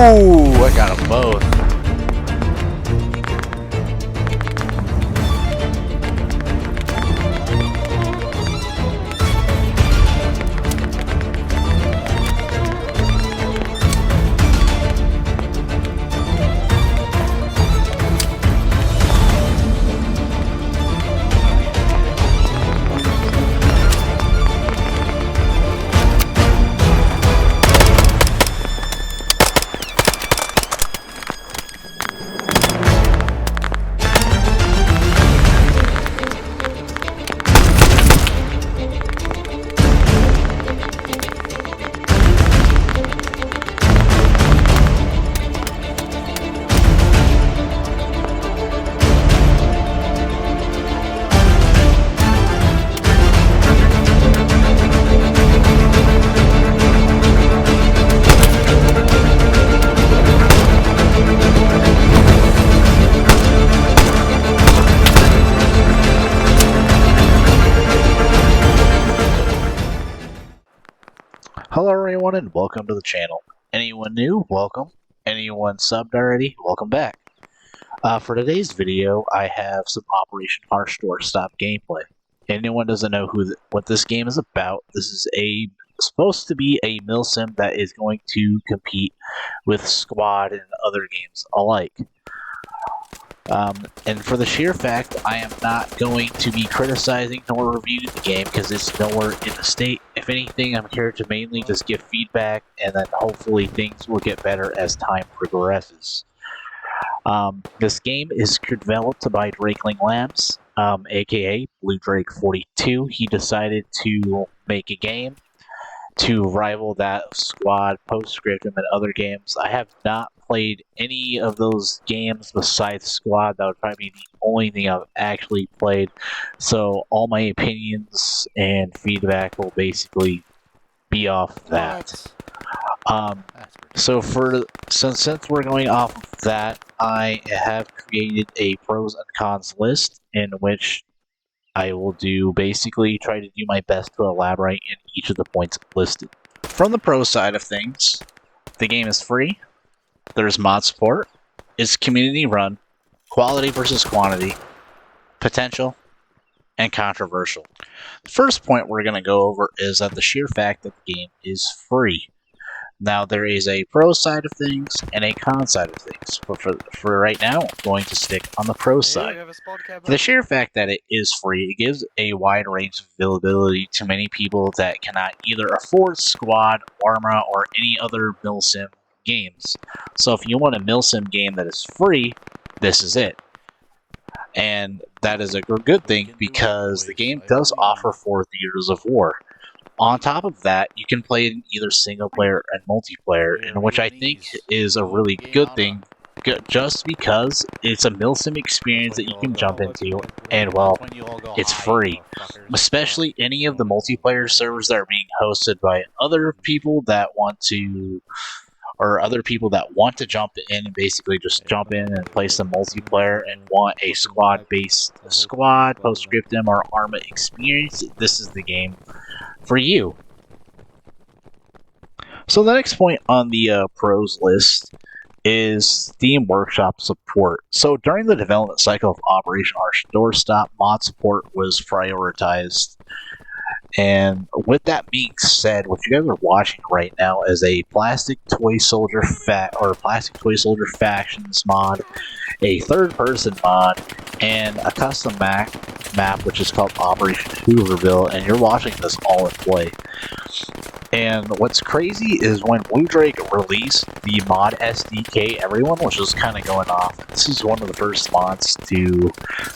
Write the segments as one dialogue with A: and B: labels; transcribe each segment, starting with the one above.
A: Ooh, I got them both. Hello everyone and welcome to the channel. Anyone new, welcome. Anyone subbed already, welcome back. For today's video, I have some Operation Harsh Doorstop gameplay. Anyone doesn't know what this game is about, this is supposed to be a milsim that is going to compete with Squad and other games alike. And for the sheer fact, I am not going to be criticizing nor reviewing the game because it's nowhere in the state. If anything, I'm here to mainly just give feedback, and then hopefully things will get better as time progresses. This game is developed by Drakeling Labs, aka BLUEDRAKE42. He decided to make a game to rival that of Squad, Postscriptum, and other games. I have not played any of those games besides Squad. That would probably be the only thing I've actually played. So all my opinions and feedback will basically be off that. Since we're going off of that, I have created a pros and cons list in which I will basically try to do my best to elaborate in each of the points listed. From the pro side of things, the game is free, there's mod support, it's community run, quality versus quantity, potential, and controversial. The first point we're going to go over is that the sheer fact that the game is free. Now, there is a pro side of things and a con side of things, but for right now, I'm going to stick on the pro side. For the sheer fact that it is free, it gives a wide range of availability to many people that cannot either afford Squad, Arma, or any other milsim games. So if you want a milsim game that is free, this is it. And that is a good thing because the game does offer 4 theaters of war. On top of that, you can play in either single player and multiplayer, and which I think is a really good thing, just because it's a milsim experience that you can jump into, and well, it's free. Especially any of the multiplayer servers that are being hosted by other people that want to jump in and basically just jump in and play some multiplayer and want a squad-based Postscriptum, or Arma experience. This is the game for you. So the next point on the pros list is Steam Workshop support. So during the development cycle of Operation Harsh Doorstop, mod support was prioritized. And with that being said, what you guys are watching right now is a Plastic Toy Soldier Factions mod, a third-person mod, and a custom map which is called Operation Hooverville, and you're watching this all in play. And what's crazy is when BLUEDRAKE released the mod SDK, everyone was just kind of going off. This is one of the first mods to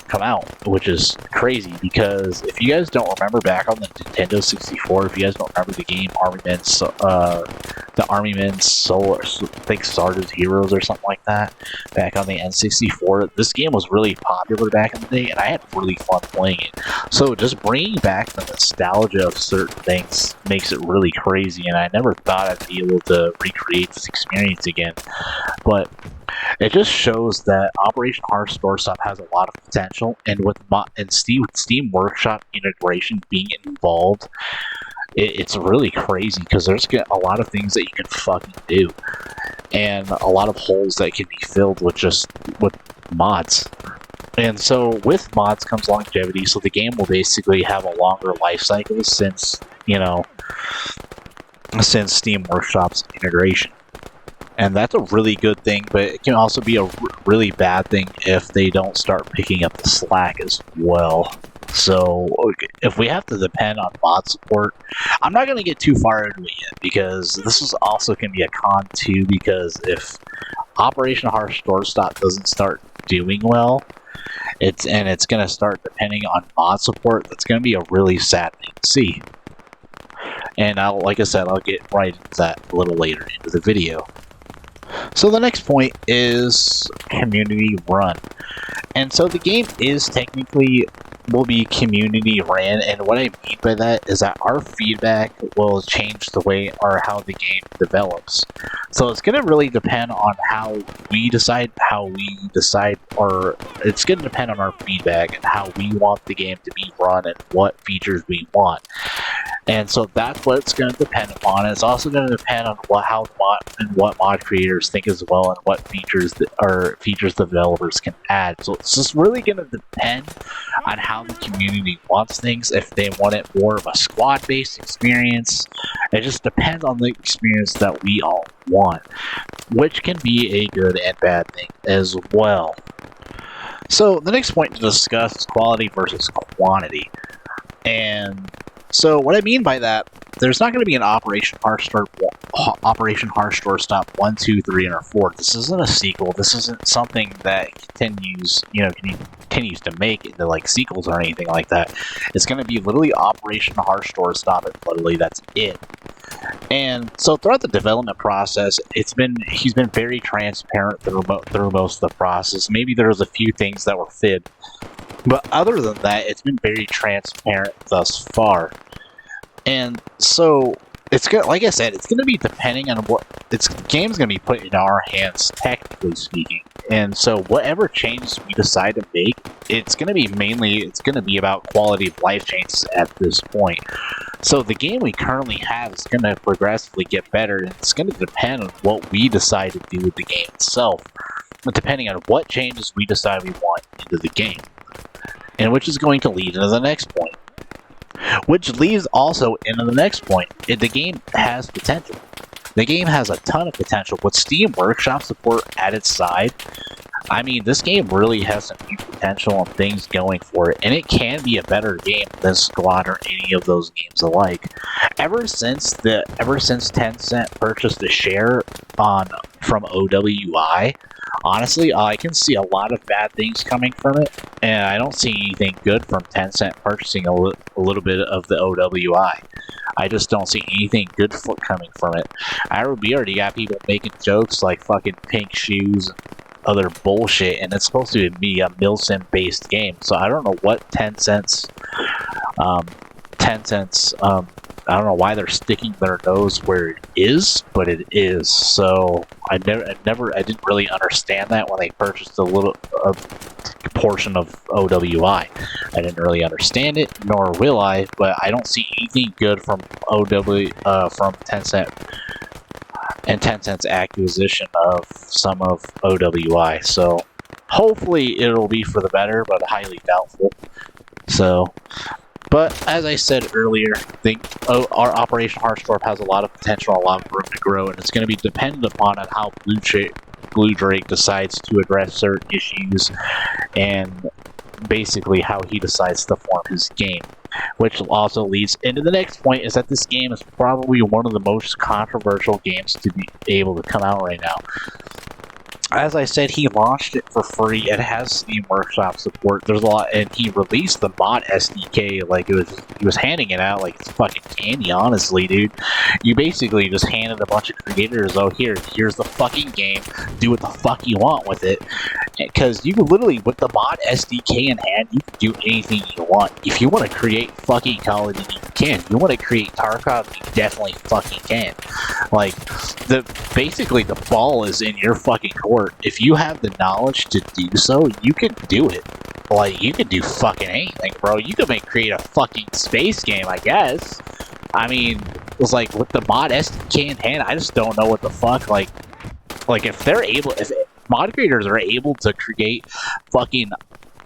A: come out, which is crazy because if you guys don't remember back on the Nintendo 64, if you guys don't remember the game Army Men Soul, I think Stardust Heroes or something like that, back on the N64, this game was really popular back in the day, and I had really fun playing it. So just bringing back the nostalgia of certain things makes it really crazy, and I never thought I'd be able to recreate this experience again. But it just shows that Operation Harsh Doorstop has a lot of potential, and with Steam Workshop integration being involved, it's really crazy because there's a lot of things that you can fucking do, and a lot of holes that can be filled with with mods. And so with mods comes longevity, so the game will basically have a longer life cycle since, you know, since Steam Workshop's integration. And that's a really good thing, but it can also be a really bad thing if they don't start picking up the slack as well. So if we have to depend on mod support, I'm not going to get too far into it yet, because this is also going to be a con too, because if Operation Harsh Doorstop doesn't start doing well, it's going to start depending on mod support, that's going to be a really sad thing to see. And like I said, I'll get right into that a little later into the video. So the next point is community run. And so the game is technically will be community ran, and what I mean by that is that our feedback will change the way or how the game develops. So it's going to really depend on how we decide, or it's going to depend on our feedback and how we want the game to be run and what features we want. And so that's what it's going to depend upon. It's also going to depend on what mod creators think as well, and what features developers can add. So it's just really going to depend on how the community wants things. If they want it more of a squad-based experience, it just depends on the experience that we all want, which can be a good and bad thing as well. So the next point to discuss is quality versus quantity. And so what I mean by that, there's not going to be an Operation Harsh Doorstop 1, 2, 3, or 4. This isn't a sequel. This isn't something that continues to make into like sequels or anything like that. It's going to be literally Operation Harsh Doorstop, and literally that's it. And so throughout the development process, he's been very transparent through most of the process. Maybe there was a few things that were fib, but other than that, it's been very transparent thus far. And so it's good. Like I said, it's going to be depending on what game's going to be put in our hands, technically speaking. And so whatever changes we decide to make, it's going to be about quality of life changes at this point. So the game we currently have is going to progressively get better, and it's going to depend on what we decide to do with the game itself, depending on what changes we decide we want into the game. And which is going to lead into the next point. Which leads also into the next point. The game has potential. The game has a ton of potential. With Steam Workshop support at its side, I mean, this game really has some huge potential and things going for it, and it can be a better game than Squad or any of those games alike. Ever since Tencent purchased a share from OWI, honestly, I can see a lot of bad things coming from it, and I don't see anything good from Tencent purchasing a little bit of the OWI. I just don't see anything good coming from it. We already got people making jokes like fucking pink shoes and other bullshit, and it's supposed to be a milsim-based game, so I don't know what Tencent's I don't know why they're sticking their nose where it is, but it is. So I didn't really understand that when they purchased a portion of OWI. I didn't really understand it, nor will I. But I don't see anything good from from Tencent and Tencent's acquisition of some of OWI. So hopefully it'll be for the better, but highly doubtful. So. But as I said earlier, our Operation Heartstorm has a lot of potential, a lot of room to grow, and it's going to be dependent upon how Blue Drake decides to address certain issues, and basically how he decides to form his game. Which also leads into the next point, is that this game is probably one of the most controversial games to be able to come out right now. As I said, he launched it for free. It has Steam Workshop support. There's a lot, and he released the mod SDK like he was handing it out like it's fucking candy. Honestly, dude, you basically just handed a bunch of creators, oh here's the fucking game. Do what the fuck you want with it, because you can literally, with the mod SDK in hand, you can do anything you want. If you want to create fucking Call of Duty, you can. If you want to create Tarkov, you definitely fucking can. Like basically the ball is in your fucking court. If you have the knowledge to do so, you can do it. Like, you can do fucking anything, bro. You can create a fucking space game, I guess. I mean, it's like with the mod SDK in hand, I just don't know what the fuck. Like if they're able, if mod creators are able to create fucking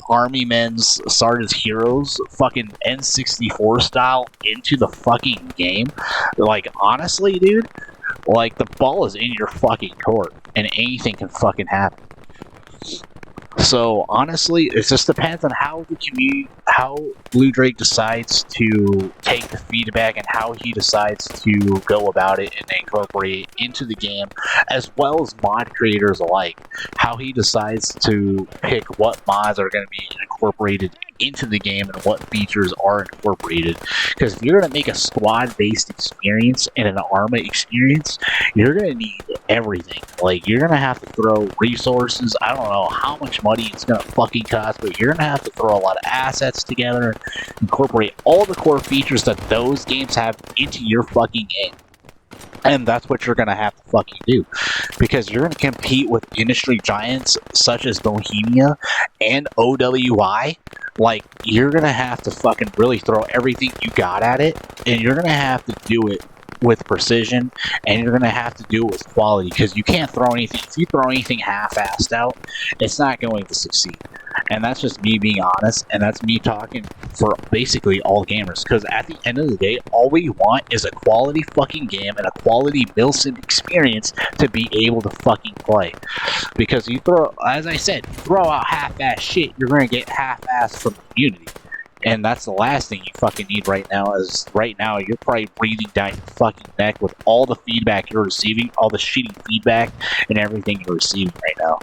A: army men's Sergeant's Heroes fucking N64 style into the fucking game, like honestly, dude, like the ball is in your fucking court and anything can fucking happen. So honestly, it just depends on how the community, how Blue Drake decides to take the feedback and how he decides to go about it and incorporate it into the game, as well as mod creators alike. How he decides to pick what mods are going to be incorporated into the game and what features are incorporated. Because if you're going to make a squad-based experience and an Arma experience, you're going to need everything. Like, you're going to have to throw resources. I don't know how much money it's going to fucking cost, but you're going to have to throw a lot of assets together, incorporate all the core features that those games have into your fucking game. And that's what you're going to have to fucking do. Because you're going to compete with industry giants such as Bohemia and OWI. Like, you're going to have to fucking really throw everything you got at it. And you're going to have to do it with precision. And you're going to have to do it with quality. Because you can't throw anything. If you throw anything half-assed out, it's not going to succeed. And that's just me being honest, and that's me talking for basically all gamers. Because at the end of the day, all we want is a quality fucking game and a quality Milsim experience to be able to fucking play. Because you throw, as I said, throw out half-ass shit, you're going to get half-ass from the community. And that's the last thing you fucking need right now, is right now you're probably breathing down your fucking neck with all the feedback you're receiving, all the shitty feedback and everything you're receiving right now.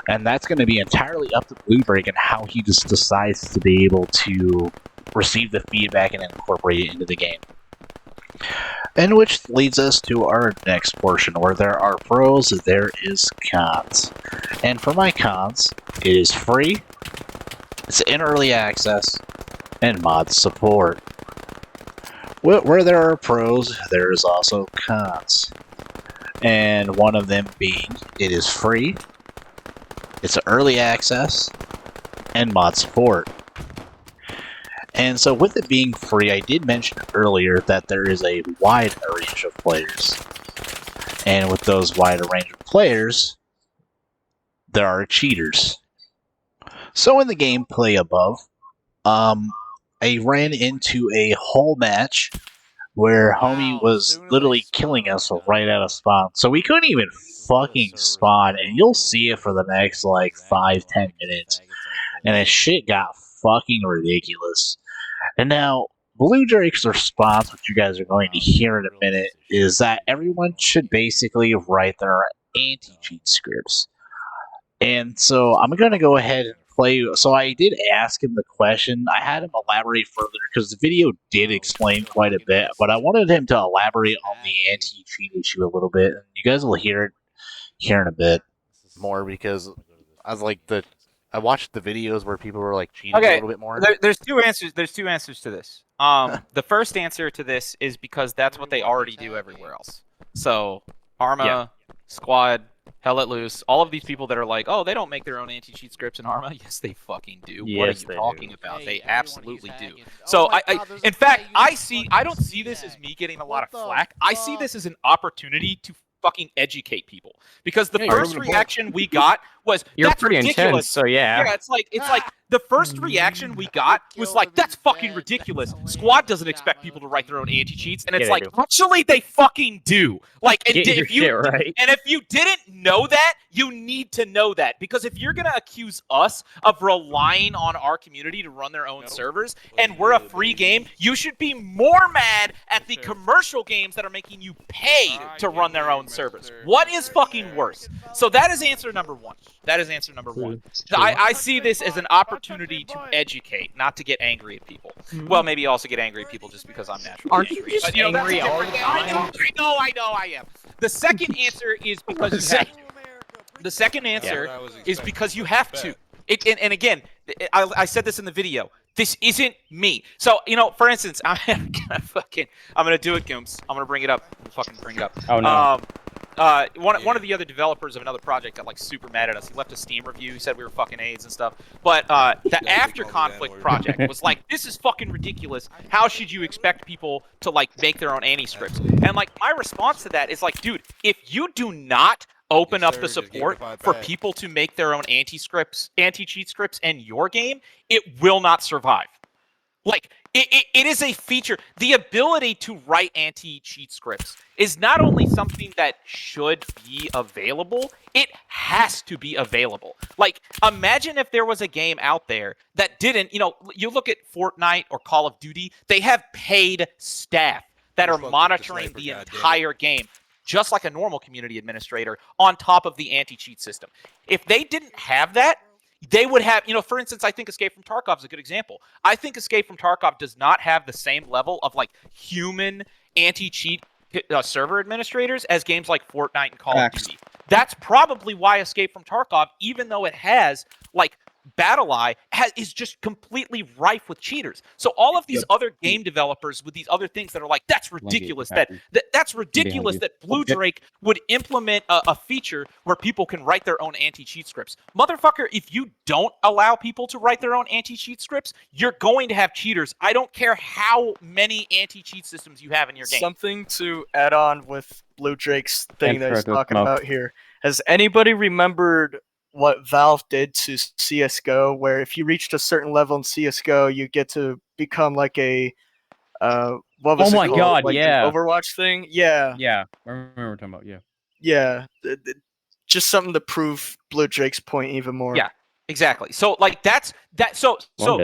A: And that's going to be entirely up to Blue Drake and how he just decides to be able to receive the feedback and incorporate it into the game. And which leads us to our next portion, where there are pros, there is cons. And for my cons, it is free, it's in early access, and mod support. Where there are pros, there is also cons. And one of them being, it is free, it's early access, and mod support. And so with it being free, I did mention earlier that there is a wide range of players. And with those wide range of players, there are cheaters. So in the gameplay above, I ran into a whole match where homie was literally killing us right out of spawn. So we couldn't even fucking spawn, and you'll see it for the next like 5-10 minutes. And that shit got fucking ridiculous. And now, Blue Drake's response, which you guys are going to hear in a minute, is that everyone should basically write their anti-cheat scripts. And so I'm going to go ahead and play. So I did ask him the question. I had him elaborate further because the video did explain quite a bit, but I wanted him to elaborate on the anti-cheat issue a little bit. And you guys will hear it here in a bit more, because I was like, I watched the videos where people were like cheating a little bit more.
B: There's two answers. There's two answers to this. The first answer to this is because that's what they already do everywhere else. So Arma, Squad, Hell Let Loose, all of these people that are like, oh, they don't make their own anti-cheat scripts in Arma. Yes, they fucking do.
C: Yes,
B: what are you talking about? They absolutely do. So in fact, I don't see this as me getting a lot of flack. I see this as an opportunity to fucking educate people, because the first reaction we got was,
C: you're
B: that's
C: pretty
B: ridiculous.
C: intense, so yeah.
B: It's like the first reaction we got was like, that's fucking ridiculous. Squad doesn't expect people to write their own anti-cheats, and it's like, actually they fucking do. Like, and if you didn't know that, you need to know that, because if you're gonna accuse us of relying on our community to run their own servers, and we're a free game, you should be more mad at the commercial games that are making you pay to run their own servers. What is fucking worse? So that is answer number one. That is answer number one. I see this as an opportunity to educate, not to get angry at people. Well, maybe also get angry at people just because I'm naturally
C: Aren't
B: angry.
C: you just angry all the time?
B: I know I am. The second answer is because you have to. The second answer is because you have to. And again, I said this in the video. This isn't me. So, for instance, I'm gonna do it, Gooms. I'm gonna bring it up. Fucking bring it up.
C: Oh no.
B: one of the other developers of another project got like super mad at us. He left a Steam review. He said we were fucking AIDS and stuff. But the After Conflict project was like, this is fucking ridiculous. How should you expect people to like make their own anti-scripts? And like my response to that is like, dude, if you do not open up the support for people to make their own anti-cheat scripts in your game, it will not survive. Like, it is a feature. The ability to write anti-cheat scripts is not only something that should be available, it has to be available. Like, imagine if there was a game out there that didn't, you know, you look at Fortnite or Call of Duty, they have paid staff that are monitoring the entire game, just like a normal community administrator, on top of the anti-cheat system. If they didn't have that, they would have, you know, for instance, I think Escape from Tarkov is a good example. I think Escape from Tarkov does not have the same level of, like, human anti-cheat server administrators as games like Fortnite and Call of Duty. That's probably why Escape from Tarkov, even though it has, like, BattleEye, is just completely rife with cheaters. So all of these other game developers with these other things that are like, that's ridiculous, that's ridiculous that Blue Drake would implement a feature where people can write their own anti-cheat scripts. Motherfucker, if you don't allow people to write their own anti-cheat scripts, you're going to have cheaters. I don't care how many anti-cheat systems you have in your game.
D: Something to add on with Blue Drake's thing that he's talking about here. Has anybody remembered what Valve did to CSGO, where if you reached a certain level in CSGO, you get to become like a what was it called?
C: God,
D: like
C: yeah,
D: an Overwatch thing? Yeah,
C: I remember what we're talking about.
D: Just something to prove Blue Drake's point even more.
B: Yeah, exactly. So like that's that. So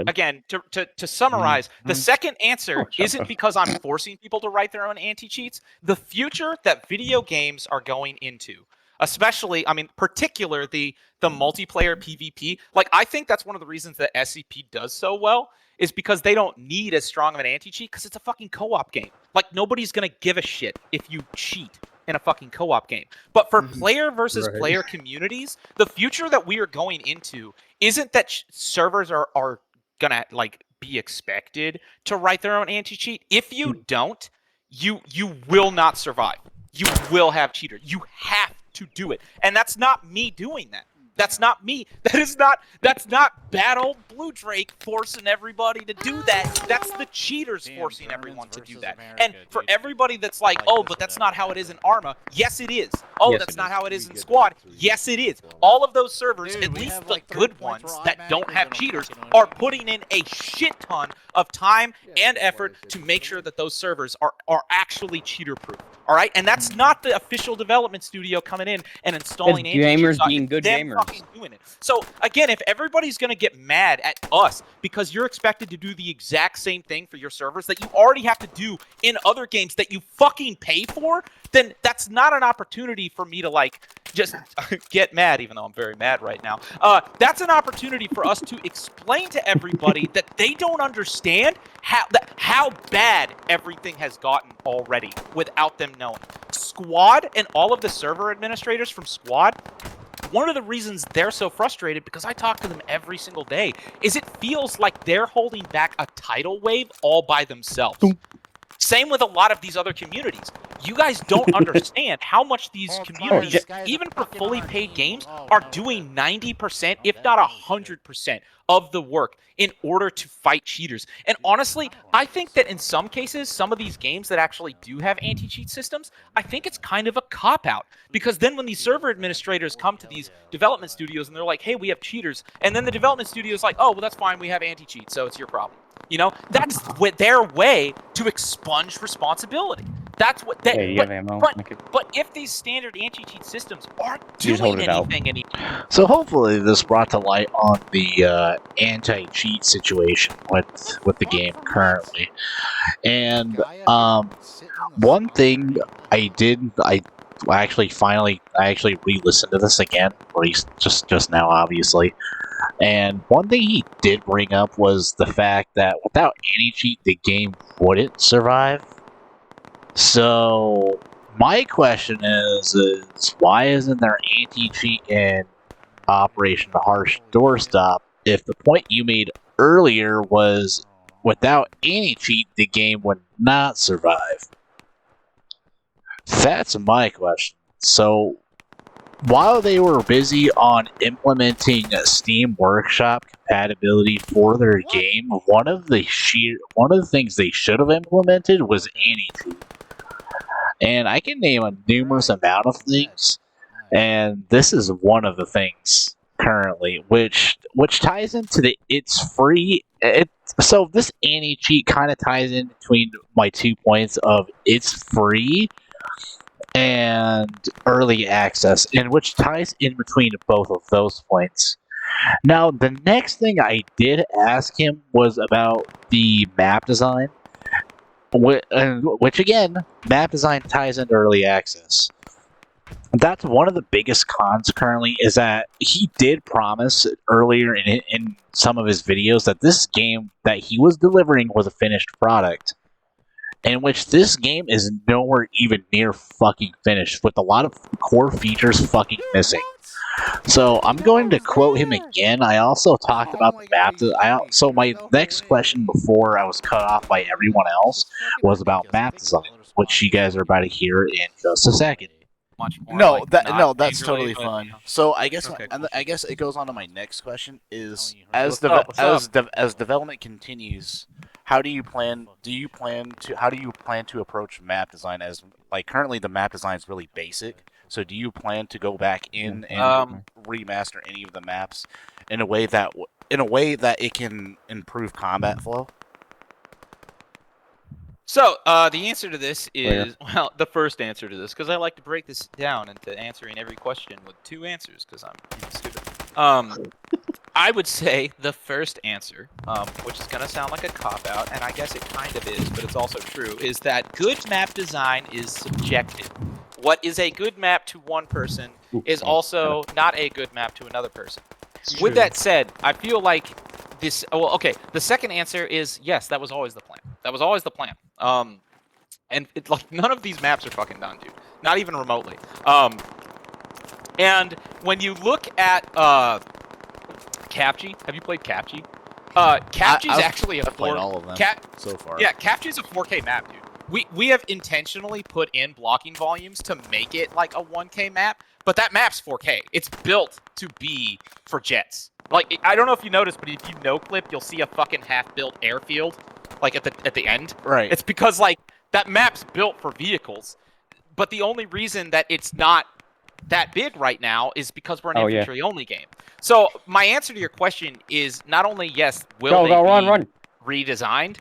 B: again, to summarize, the second answer isn't because I'm forcing people to write their own anti-cheats. The future that video games are going into, especially, I mean, particularly the multiplayer PvP. Like, I think that's one of the reasons that SCP does so well, is because they don't need as strong of an anti-cheat, because it's a fucking co-op game. Like, nobody's gonna give a shit if you cheat in a fucking co-op game. But for player versus player communities, the future that we are going into isn't that servers are gonna, like, be expected to write their own anti-cheat. If you don't, you will not survive. You will have cheaters. You have to do it. And that's not me doing that. That's not me. That's not Battle Blue Drake forcing everybody to do that. That's the cheaters forcing everyone to do that. And for everybody that's like, oh, but that's not how it is in Arma. Yes, it is. Oh, that's not how it is in Squad. Yes, it is. All of those servers, at least the good ones that don't have cheaters, are putting in a shit ton of time and effort to make sure that those servers are actually cheater-proof. All right? And that's not the official development studio coming in and installing
C: gamers being good gamers.
B: Doing it. So again, if everybody's going to get mad at us because you're expected to do the exact same thing for your servers that you already have to do in other games that you fucking pay for, then that's not an opportunity for me to, like, just get mad, even though I'm very mad right now. That's an opportunity for us to explain to everybody that they don't understand how bad everything has gotten already without them knowing. Squad and all of the server administrators from Squad, one of the reasons they're so frustrated, because I talk to them every single day, is it feels like they're holding back a tidal wave all by themselves. Same with a lot of these other communities. You guys don't understand how much these communities, even for fully paid games, are doing 90%, if not 100%, of the work in order to fight cheaters. And honestly, I think that in some cases, some of these games that actually do have anti-cheat systems, I think it's kind of a cop-out. Because then when these server administrators come to these development studios and they're like, hey, we have cheaters, and then the development studio's like, oh, well, that's fine, we have anti-cheat, so it's your problem. You know, that's their way to expunge responsibility. That's what they. But if these standard anti-cheat systems aren't doing anything anymore.
A: So hopefully this brought to light on the anti-cheat situation with the game currently. And one thing I actually re-listened to this again, at least just now, obviously. And one thing he did bring up was the fact that without anti-cheat, the game wouldn't survive. So my question is why isn't there anti-cheat in Operation Harsh Doorstop if the point you made earlier was without anti-cheat, the game would not survive? That's my question. So while they were busy on implementing Steam Workshop compatibility for their game, one of the things they should have implemented was anti-cheat. And I can name a numerous amount of things, and this is one of the things currently, which ties into the it's free. So this anti-cheat kind of ties in between my 2 points of it's free and early access, and which ties in between both of those points. Now, the next thing I did ask him was about the map design, which again, map design ties into early access. That's one of the biggest cons currently, is that he did promise earlier in some of his videos that this game that he was delivering was a finished product, in which this game is nowhere even near fucking finished, with a lot of core features fucking missing. So I'm going to quote him again. I also talked about the map. So my next question before I was cut off by everyone else was about map design, which you guys are about to hear in just a second.
E: No, that's totally fine. So I guess I guess it goes on to my next question: is as development continues, how do you plan to approach map design? As like currently the map design is really basic. So do you plan to go back in and remaster any of the maps in a way that it can improve combat flow?
B: So, the answer to this is, well, the first answer to this, because I like to break this down into answering every question with 2 answers, because I'm stupid. I would say the first answer, which is going to sound like a cop-out, and I guess it kind of is, but it's also true, is that good map design is subjective. What is a good map to one person is also not a good map to another person. With that said, I feel like this... Well, okay, the second answer is, yes, that was always the plan. That was always the plan. And it's like none of these maps are fucking done, dude. Not even remotely. And when you look at Capchi, have you played Capchi? Capchi's actually a
E: I've played all of them so far.
B: Yeah, Capchi's a 4K map, dude. We have intentionally put in blocking volumes to make it like a 1K map, but that map's 4K. It's built to be for jets. Like, I don't know if you noticed, but if you no-clip, you'll see a fucking half-built airfield, like at the end.
E: Right.
B: It's because like that map's built for vehicles, but the only reason that it's not that big right now is because we're an infantry-only game. So my answer to your question is not only yes, will they be redesigned?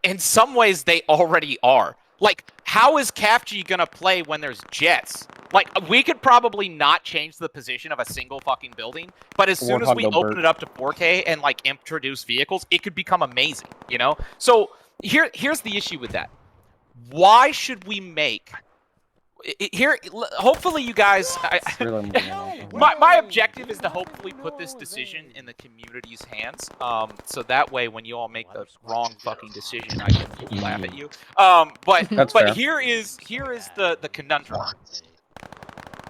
B: In some ways, they already are. Like, how is CAFG gonna play when there's jets? Like, we could probably not change the position of a single fucking building, but as soon as we open it up to 4K and, like, introduce vehicles, it could become amazing, you know? So, here's the issue with that. Why should we make... hopefully you guys... my objective is to hopefully put this decision in the community's hands, so that way when you all make the wrong fucking decision, I can laugh at you. But here is the conundrum.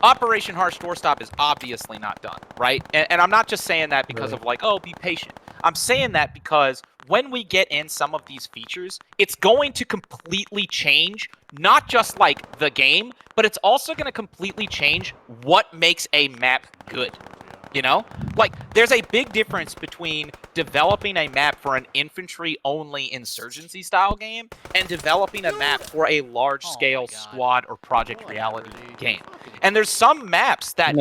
B: Operation Harsh Doorstop is obviously not done, right? And I'm not just saying that because of like, oh, be patient. I'm saying that because when we get in some of these features, it's going to completely change, not just like the game, but it's also going to completely change what makes a map good. You know? Like, there's a big difference between developing a map for an infantry-only insurgency-style game and developing a map for a large-scale squad or project reality game. And there's some maps that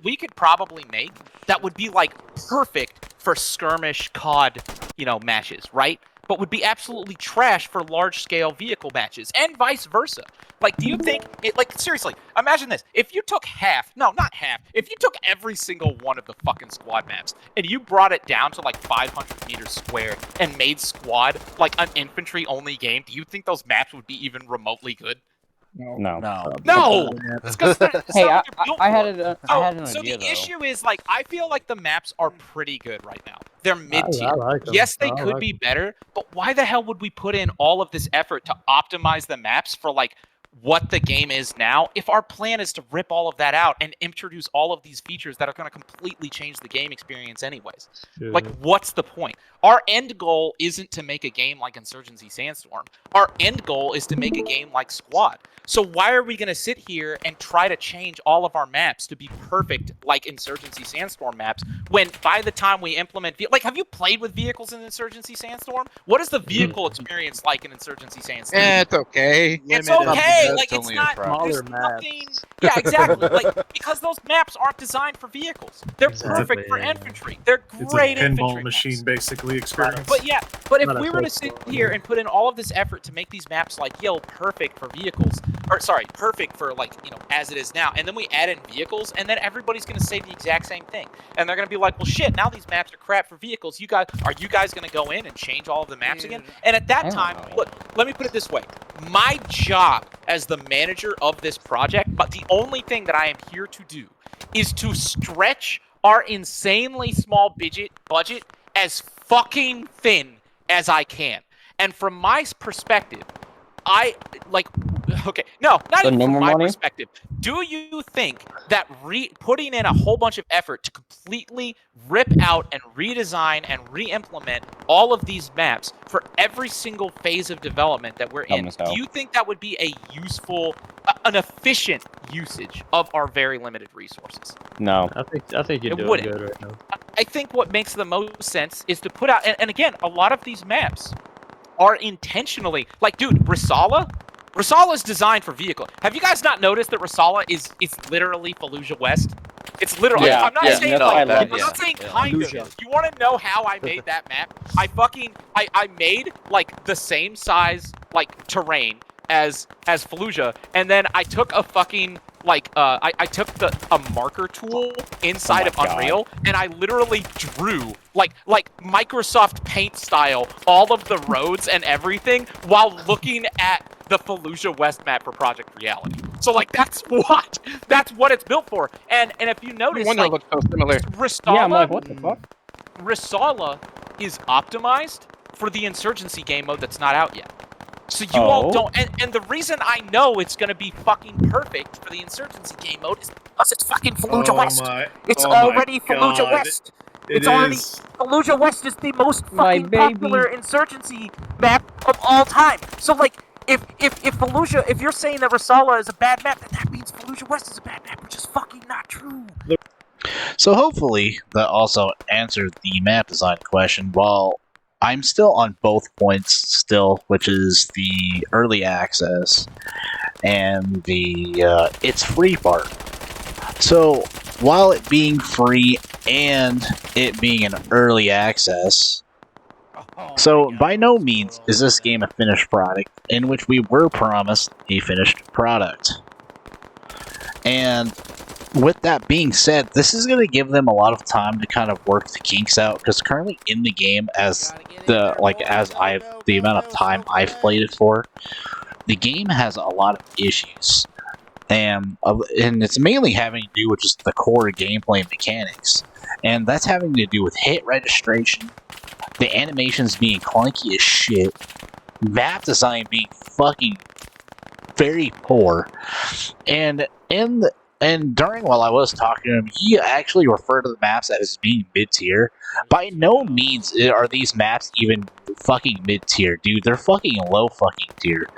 B: we could probably make that would be, like, perfect for skirmish COD, you know, matches, right? But would be absolutely trash for large-scale vehicle matches, and vice versa. Like, do you think, like, seriously, imagine this. If you took if you took every single one of the fucking squad maps, and you brought it down to, like, 500 meters squared, and made squad, like, an infantry-only game, do you think those maps would be even remotely good?
C: No.
B: It's because
C: hey, I had an idea,
B: so the
C: though.
B: issue is, like, I feel like the maps are pretty good right now. They're mid-tier. Yes, they could be better, but why the hell would we put in all of this effort to optimize the maps for, like, what the game is now, if our plan is to rip all of that out and introduce all of these features that are going to completely change the game experience anyways, like, what's the point? Our end goal isn't to make a game like Insurgency Sandstorm. Our end goal is to make a game like Squad. So why are we going to sit here and try to change all of our maps to be perfect like Insurgency Sandstorm maps when by the time we implement... Like, have you played with vehicles in Insurgency Sandstorm? What is the vehicle experience like in Insurgency Sandstorm?
F: It's okay.
B: It's okay. Like, it's not... There's nothing... Yeah, exactly. Like, because those maps aren't designed for vehicles. They're perfect for infantry. They're great
G: it's a pinball
B: infantry
G: machine,
B: maps.
G: basically, experience.
B: But yeah, but if we were to sit here and put in all of this effort to make these maps like, yo, perfect for vehicles, or sorry, perfect for like, you know, as it is now, and then we add in vehicles, and then everybody's gonna say the exact same thing. And they're gonna be like, well shit, now these maps are crap for vehicles. Are you guys gonna go in and change all of the maps again? And at that time, look, let me put it this way. My job as the manager of this project, but the only thing that I am here to do is to stretch our insanely small budget as fucking thin as I can. And from my perspective, not even from my perspective. Do you think that putting in a whole bunch of effort to completely rip out and redesign and re-implement all of these maps for every single phase of development that we're in, do you think that would be a useful, an efficient usage of our very limited resources?
C: No.
H: I think you're doing good right now.
B: I think what makes the most sense is to put out, and again, a lot of these maps are intentionally, like, dude, Risala is designed for vehicle. Have you guys not noticed that Risala is literally Fallujah West? It's literally.
C: Yeah,
B: I'm not saying I'm not saying kind of. You want to know how I made that map? I made like the same size like terrain as Fallujah, and then I took a fucking I took a marker tool inside of Unreal, and I literally drew like Microsoft Paint style all of the roads and everything while looking at the Fallujah West map for Project Reality. So like that's what it's built for. And if you notice,
F: no wonder it looks so similar.
B: Risala,
C: yeah, I'm like, what the fuck?
B: Risala is optimized for the Insurgency game mode that's not out yet. So you all don't, and the reason I know it's gonna be fucking perfect for the Insurgency game mode is because it's fucking Fallujah West. It's already Fallujah West. Fallujah West is the most fucking popular Insurgency map of all time. So like, if Fallujah, if you're saying that Risala is a bad map, then that means Fallujah West is a bad map, which is fucking not true.
A: So hopefully that also answered the map design question. While I'm still on both points still, which is the early access and the it's free part. So while it being free and it being an early access, so by no means is this game a finished product, in which we were promised a finished product. And with that being said, this is going to give them a lot of time to kind of work the kinks out, because currently in the game, as the amount of time I've played it for, the game has a lot of issues, and it's mainly having to do with just the core gameplay mechanics, and that's having to do with hit registration, the animations being clunky as shit, map design being fucking very poor, and during while I was talking to him, he actually referred to the maps as being mid-tier. By no means are these maps even fucking mid-tier, dude. They're fucking low fucking tier.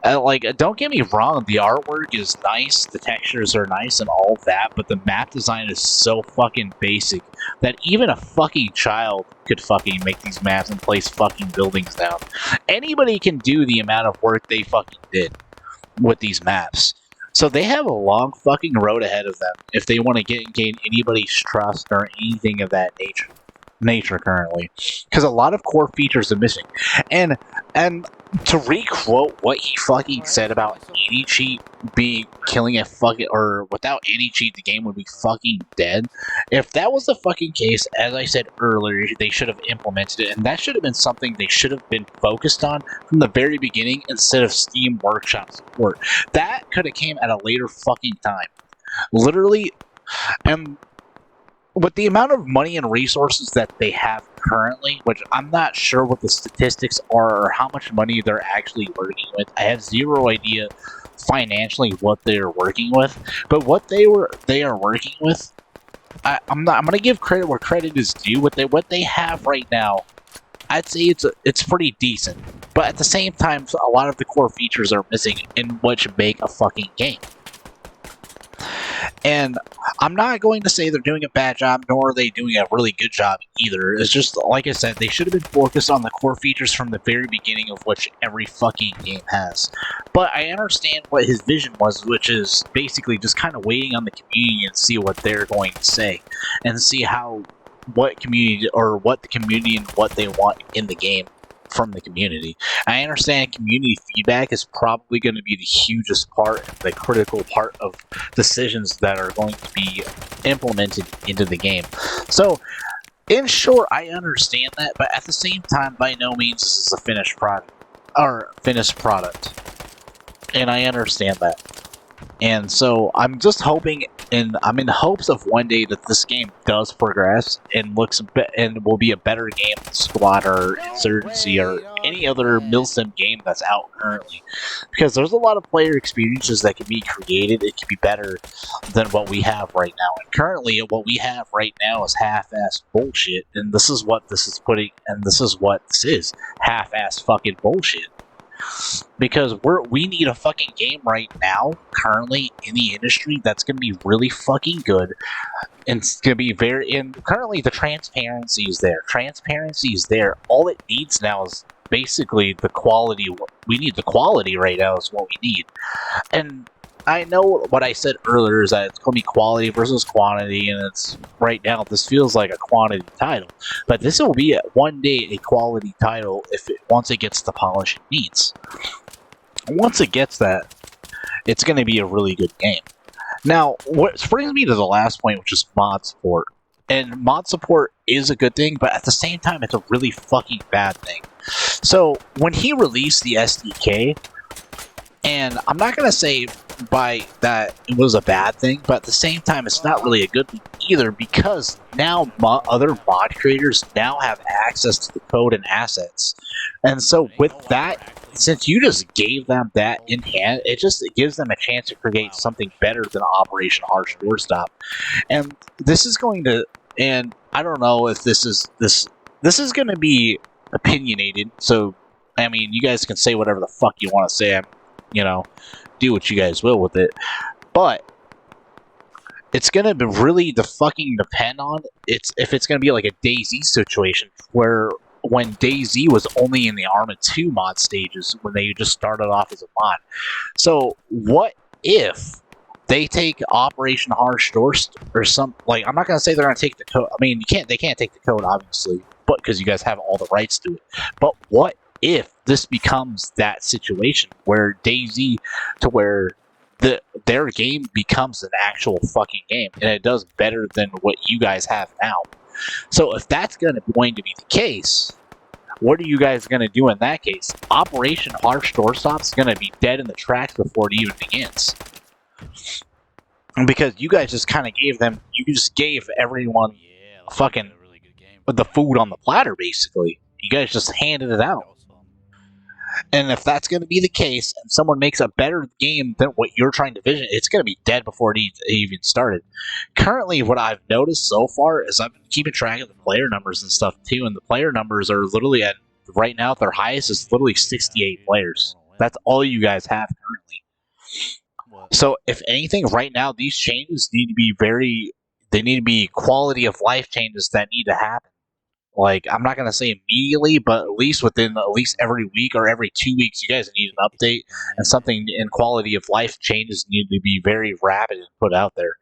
A: Like, don't get me wrong, the artwork is nice, the textures are nice and all that, but the map design is so fucking basic that even a fucking child could fucking make these maps and place fucking buildings down. Anybody can do the amount of work they fucking did with these maps. So they have a long fucking road ahead of them if they want to gain anybody's trust or anything of that nature currently, because a lot of core features are missing. And to re-quote what he fucking said about anti-cheat being killing a fucking, or without anti-cheat the game would be fucking dead. If that was the fucking case, as I said earlier, they should have implemented it, and that should have been something they should have been focused on from the very beginning instead of Steam Workshop support. That could have came at a later fucking time. Literally, and with the amount of money and resources that they have currently, which I'm not sure what the statistics are or how much money they're actually working with, I have zero idea financially what they're working with, but what they are working with, I'm gonna give credit where credit is due. What they have right now, I'd say it's pretty decent, but at the same time, a lot of the core features are missing in which make a fucking game. And I'm not going to say they're doing a bad job, nor are they doing a really good job either. It's just, like I said, they should have been focused on the core features from the very beginning of which every fucking game has. But I understand what his vision was, which is basically just kind of waiting on the community and see what they're going to say. And see what the community and what they want in the game from the community. I understand community feedback is probably going to be the hugest part, the critical part of decisions that are going to be implemented into the game. So, in short, I understand that, but at the same time, by no means this is a finished product. And I understand that. And so, I'm just hoping, and I'm in hopes of one day that this game does progress and and will be a better game than Squad or Insurgency or any other Milsim game that's out currently. Because there's a lot of player experiences that can be created. It can be better than what we have right now. And currently, what we have right now is half-assed bullshit. And this is what this is. Half-assed fucking bullshit. Because we need a fucking game right now, currently in the industry, that's going to be really fucking good, and it's going to be and currently the transparency is there. Transparency is there. All it needs now is basically the quality. We need the quality right now is what we need. And I know what I said earlier is that it's going to be quality versus quantity, and it's right now this feels like a quantity title, but this will be one day a quality title once it gets the polish it needs. Once it gets that, it's going to be a really good game. Now, what brings me to the last point, which is mod support. And mod support is a good thing, but at the same time, it's a really fucking bad thing. So when he released the SDK, and I'm not going to say by that it was a bad thing, but at the same time it's not really a good thing either, because now other mod creators now have access to the code and assets. And so with that, since you just gave them that in hand, it gives them a chance to create something better than Operation Harsh Doorstop. And this is going to, and I don't know if this is going to be opinionated, so I mean, you guys can say whatever the fuck you want to say. Do what you guys will with it. But it's gonna be really fucking depend on if it's gonna be like a DayZ situation where when DayZ was only in the Arma 2 mod stages when they just started off as a mod. So what if they take Operation Harsh Doorstop or I'm not gonna say they're gonna take the code. I mean, they can't take the code obviously, but because you guys have all the rights to it. But what if this becomes that situation where DayZ, to where their game becomes an actual fucking game and it does better than what you guys have now? So if that's going to be the case, what are you guys going to do in that case? Operation Harsh Doorstop is going to be dead in the tracks before it even begins. Because you guys just kind of gave everyone fucking the food on the platter, basically. You guys just handed it out. And if that's going to be the case, and someone makes a better game than what you're trying to vision, it's going to be dead before it even started. Currently, what I've noticed so far is I've been keeping track of the player numbers and stuff too, and the player numbers are literally right now, their highest is literally 68 players. That's all you guys have currently. So, if anything, right now, these changes need to be quality of life changes that need to happen. Like, I'm not going to say immediately, but at least within every week or every 2 weeks, you guys need an update, and something in quality of life changes need to be very rapid and put out there.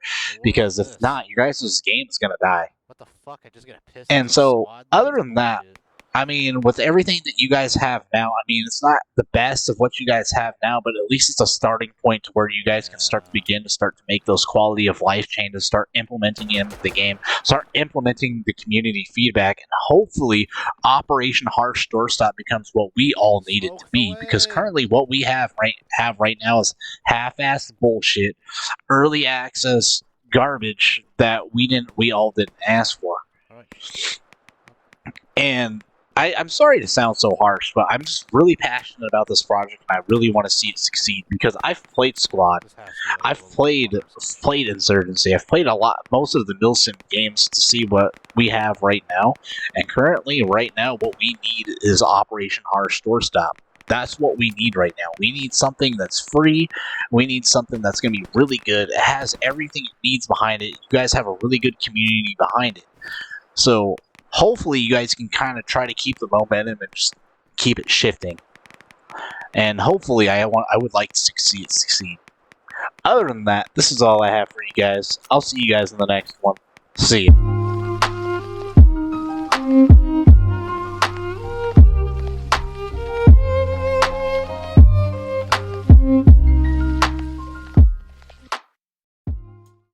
A: Because if not, your guys' game is going to die.
F: What the fuck? I just got pissed.
A: And so, other than that, I mean, with everything that you guys have now, I mean, it's not the best of what you guys have now, but at least it's a starting point to where you guys can start to make those quality of life changes, start implementing in the game, start implementing the community feedback, and hopefully Operation Harsh Doorstop becomes what we all need it to be. Because currently what we have right now is half-assed bullshit, early access garbage that we all didn't ask for. And I'm sorry to sound so harsh, but I'm just really passionate about this project, and I really want to see it succeed because I've played Squad, I've played Insurgency, I've played most of the Milsim games to see what we have right now, and currently, right now, what we need is Operation Harsh Doorstop. That's what we need right now. We need something that's free. We need something that's going to be really good. It has everything it needs behind it. You guys have a really good community behind it. So hopefully you guys can kind of try to keep the momentum and just keep it shifting. And hopefully I would like to succeed. Other than that, this is all I have for you guys. I'll see you guys in the next one. See you.